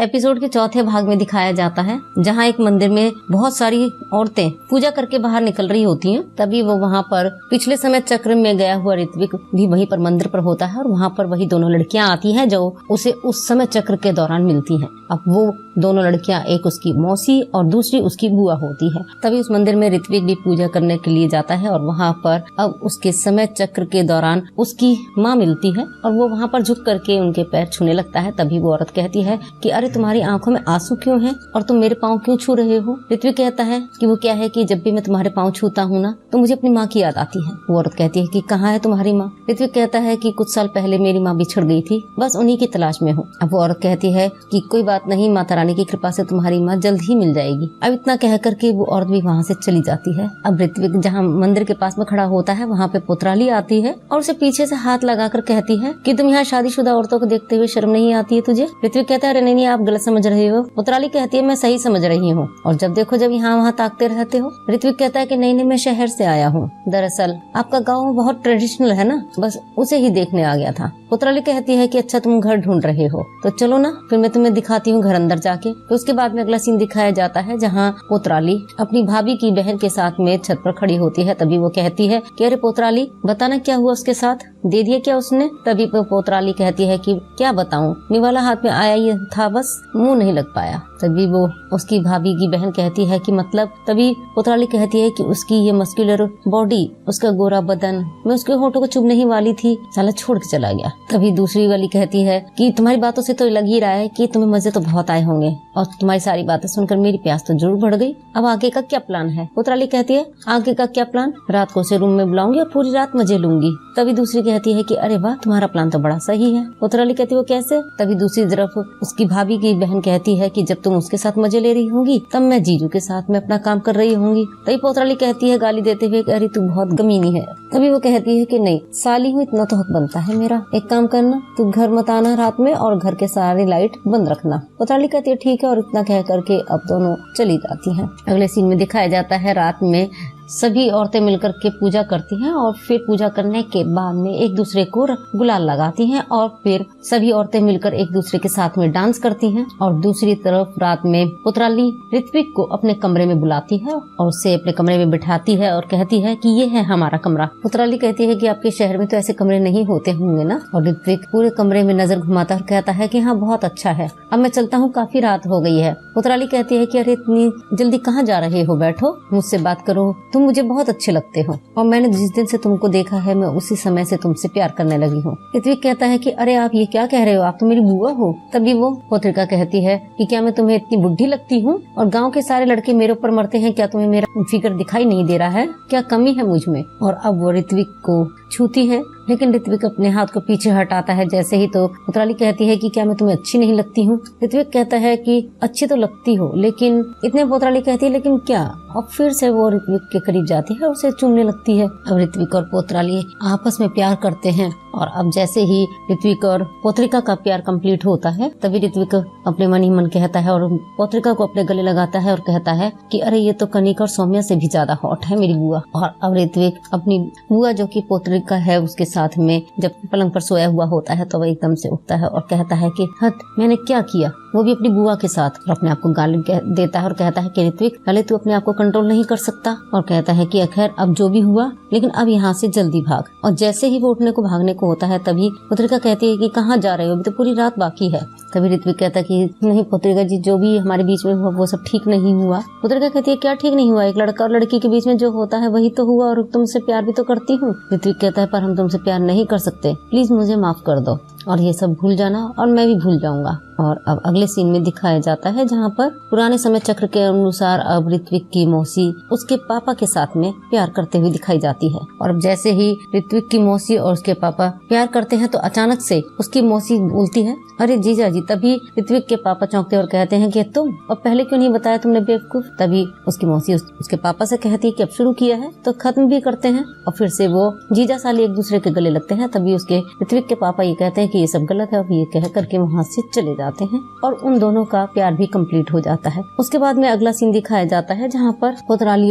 Episode के चौथे भाग में दिखाया जाता है, जहाँ एक मंदिर में बहुत सारी औरतें पूजा करके बाहर निकल रही होती हैं। तभी वो वहाँ पर पिछले समय चक्र में गया हुआ ऋत्विक भी वहीं पर मंदिर पर होता है और वहाँ पर वही दोनों लड़कियां आती हैं जो उसे उस समय चक्र के दौरान मिलती हैं। अब वो दोनों लड़कियां, एक उसकी मौसी और दूसरी उसकी बुआ होती है। तभी उस मंदिर में ऋत्विक भी पूजा करने के लिए जाता है और वहाँ पर अब उसके समय चक्र के दौरान उसकी माँ मिलती है और वो वहाँ पर झुक करके उनके पैर छूने लगता है। तभी वो औरत कहती है कि अरे तुम्हारी आंखों में आंसू क्यों हैं और तुम मेरे पाँव क्यों छू रहे हो। ऋत्विक कहता है कि वो क्या है कि जब भी मैं तुम्हारे पाँव छूता हूँ ना तो मुझे अपनी माँ की याद आती है। वो औरत कहती है कि कहाँ है तुम्हारी माँ। ऋत्विक कहता है कि कुछ साल पहले मेरी माँ बिछड़ गई थी, बस उन्हीं की तलाश में हूँ। अब वो औरत कहती है कि कोई बात नहीं, माता रानी की कृपा से तुम्हारी माँ जल्द ही मिल जाएगी। अब इतना कह करके वो औरत भी वहाँ से चली जाती है। अब ऋत्विक जहाँ मंदिर के पास में खड़ा होता है वहाँ पे पोतराली आती है और उसे पीछे से हाथ लगाकर कहती है कि तुम यहाँ शादीशुदा औरतों को देखते हुए शर्म नहीं आती है तुझे। ऋत्विक कहता है अरे नहीं, आप गलत समझ रहे हो। पोतराली कहती है मैं सही समझ रही हूँ और जब देखो जब यहाँ वहाँ ताकते रहते हो। ऋत्विक कहता है कि नहीं, मैं शहर से आया हूँ, दरअसल आपका गाँव बहुत ट्रेडिशनल है ना, बस उसे ही देखने आ गया था। पोतराली कहती है कि अच्छा तुम घर ढूंढ रहे हो तो चलो ना, फिर मैं तुम्हें दिखाती हूँ घर अंदर जाके। तो उसके बाद में अगला सीन दिखाया जाता है जहाँ पोतराली अपनी भाभी की बहन के साथ में छत पर खड़ी होती है। तभी वो कहती है कि अरे पोतराली बताना क्या हुआ उसके साथ, दे दिया क्या उसने। तभी पोतराली कहती है कि क्या बताऊं, निवाला हाथ में आया ही था, बस मुंह नहीं लग पाया। तभी वो उसकी भाभी की बहन कहती है कि मतलब। तभी पोतराली कहती है कि उसकी ये मस्कुलर बॉडी, उसका गोरा बदन, मैं उसके होठों को चुभने ही वाली थी, साला छोड़ के चला गया। तभी दूसरी वाली कहती है कि तुम्हारी बातों से तो लग ही रहा है कि तुम्हें मजे तो बहुत आए होंगे और तुम्हारी सारी बातें सुनकर मेरी प्यास तो जरूर बढ़ गई। अब आगे का क्या प्लान है। पोतराली कहती है आगे का क्या प्लान, रात को उसे रूम में बुलाऊंगी और पूरी रात मजे लूंगी। तभी दूसरी कहती है कि अरे वाह, तुम्हारा प्लान तो बड़ा सही है। पोतराली कहती है वो कैसे। तभी दूसरी तरफ उसकी भाभी की बहन कहती है कि जब तुम उसके साथ मजे ले रही होंगी तब मैं जीजू के साथ में अपना काम कर रही होंगी। तभी पोतराली कहती है गाली देते हुए कि अरे तू बहुत गमीनी है। तभी वो कहती है कि नहीं, साली हूँ, इतना तो हक बनता है मेरा, एक काम करना, तू घर मत आना रात में और घर के सारे लाइट बंद रखना। पोतराली कहती है ठीक है और इतना कह करके अब दोनों चली जाती हैं। अगले सीन में दिखाया जाता है रात में सभी औरतें मिलकर के पूजा करती हैं और फिर पूजा करने के बाद में एक दूसरे को गुलाल लगाती हैं और फिर सभी औरतें मिलकर एक दूसरे के साथ में डांस करती हैं। और दूसरी तरफ रात में पोतराली ऋत्विक को अपने कमरे में बुलाती है और उसे अपने कमरे में बिठाती है और कहती है कि ये है हमारा कमरा। पोतराली कहती है कि आपके शहर में तो ऐसे कमरे नहीं होते होंगे ना। और ऋत्विक पूरे कमरे में नजर घुमाता और कहता है कि हाँ बहुत अच्छा है, अब मैं चलता हूँ, काफी रात हो गई है। पोतराली कहती है कि अरे इतनी जल्दी कहाँ जा रहे हो, बैठो मुझसे बात करो, तुम मुझे बहुत अच्छे लगते हो और मैंने जिस दिन से तुमको देखा है मैं उसी समय से तुमसे प्यार करने लगी हूँ। ऋत्विक कहता है कि अरे आप ये क्या कह रहे हो, आप तो मेरी बुआ हो। तभी वो पोत्रिका कहती है कि क्या मैं तुम्हें इतनी बुढ़ी लगती हूँ और गांव के सारे लड़के मेरे ऊपर मरते हैं, क्या तुम्हें मेरा फिगर दिखाई नहीं दे रहा है, क्या कमी है मुझ में। और अब वो ऋत्विक को छूती है लेकिन ऋत्विक अपने हाथ को पीछे हटाता है जैसे ही। तो पोतराली कहती है कि क्या मैं तुम्हें अच्छी नहीं लगती हूँ। ऋत्विक कहता है कि अच्छी तो लगती हो, लेकिन इतने पोतराली कहती है लेकिन क्या। अब फिर से वो ऋत्विक के करीब जाती है और उसे चूमने लगती है। अब ऋत्विक और पोतराली आपस में प्यार करते हैं और अब जैसे ही ऋत्विक और पोत्रिका का प्यार कंप्लीट होता है तभी ऋत्विक अपने मन ही मन कहता है और पोत्रिका को अपने गले लगाता है और कहता है कि अरे ये तो कनिका और सौम्या से भी ज्यादा हॉट है मेरी बुआ। और अब ऋत्विक अपनी बुआ जो कि पोत्रिका है उसके साथ में जब पलंग पर सोया हुआ होता है तो वह एकदम से उठता है और कहता है कि हद, मैंने क्या किया, वो भी अपनी बुआ के साथ। और अपने आप को गाली देता है और कहता है कि ऋत्विक पहले तू अपने आप को कंट्रोल नहीं कर सकता। और कहता है कि खैर अब जो भी हुआ लेकिन अब यहाँ से जल्दी भाग। और जैसे ही वो उठने को भागने को होता है तभी पोत्रिका कहती है कि कहाँ जा रहे हो, अभी तो पूरी रात बाकी है। तभी ऋत्विक कहता है कि नहीं पोत्रिका जी, जो भी हमारे बीच में हुआ वो सब ठीक नहीं हुआ। पोत्रिका कहती है क्या ठीक नहीं हुआ, एक लड़का और लड़की के बीच में जो होता है वही तो हुआ और तुमसे प्यार भी तो करती हूँ। ऋत्विक कहता है पर हम तुमसे प्यार नहीं कर सकते, प्लीज मुझे माफ कर दो और ये सब भूल जाना और मैं भी भूल जाऊंगा। और अब अगले सीन में दिखाया जाता है जहाँ पर पुराने समय चक्र के अनुसार अब ऋत्विक की मौसी उसके पापा के साथ में प्यार करते हुए दिखाई जाती है। और अब जैसे ही ऋत्विक की मौसी और उसके पापा प्यार करते हैं तो अचानक से उसकी मौसी बोलती है अरे जीजा जी। तभी ऋत्विक के पापा चौंकते और कहते हैं कि तुम और पहले क्यों नहीं बताया तुमने बेवकूफ। तभी उसकी मौसी उसके पापा से कहती है कि अब शुरू किया है तो खत्म भी करते हैं। और फिर से वो जीजा साली एक दूसरे के गले लगते हैं। तभी उसके ऋत्विक के पापा ये कहते हैं कि ये सब गलत है और ये कह करके वहाँ से चले जाते जाते हैं और उन दोनों का प्यार भी कंप्लीट हो जाता है। उसके बाद में अगला सीन दिखाया जाता है जहाँ पर कोतवाली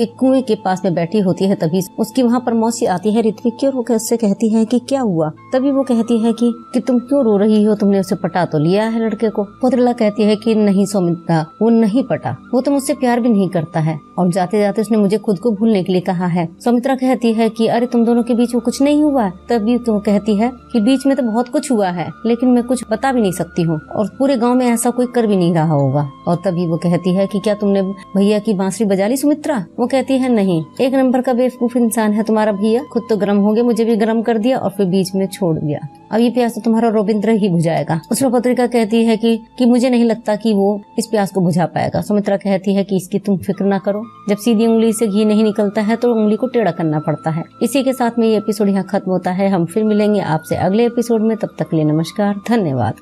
एक कुएं के पास में बैठी होती है। तभी उसकी वहाँ पर मौसी आती है ऋत्विक की और वो उससे कहती है कि क्या हुआ। तभी वो कहती है कि तुम क्यों रो रही हो, तुमने उसे पटा तो लिया है लड़के को। कोतवाला कहती है कि नहीं सौमित्रा, वो नहीं पटा, वो तो मुझसे प्यार भी नहीं करता है और जाते जाते उसने मुझे खुद को भूलने के लिए कहा है। सौमित्रा कहती है कि अरे तुम दोनों के बीच में कुछ नहीं हुआ। तभी तो कहती है कि बीच में तो बहुत कुछ हुआ है लेकिन मैं कुछ बता भी नहीं सकती हूँ और पूरे गांव में ऐसा कोई कर भी नहीं रहा होगा। और तभी वो कहती है कि क्या तुमने भैया की बांसुरी बजा ली सुमित्रा। वो कहती है नहीं, एक नंबर का बेवकूफ इंसान है तुम्हारा भैया, खुद तो गर्म हो गया, मुझे भी गर्म कर दिया और फिर बीच में छोड़ दिया। अब ये प्यास तो तुम्हारा रोबिंद्र ही बुझाएगा। उसमें पत्रिका कहती है कि मुझे नहीं लगता कि वो इस प्यास को बुझा पाएगा। सुमित्रा कहती है कि इसकी तुम फिक्र ना करो, जब सीधी उंगली से घी नहीं निकलता है तो उंगली को टेढ़ा करना पड़ता है। इसी के साथ में ये एपिसोड यहाँ खत्म होता है। हम फिर मिलेंगे आपसे अगले एपिसोड में, तब तक के लिए नमस्कार, धन्यवाद।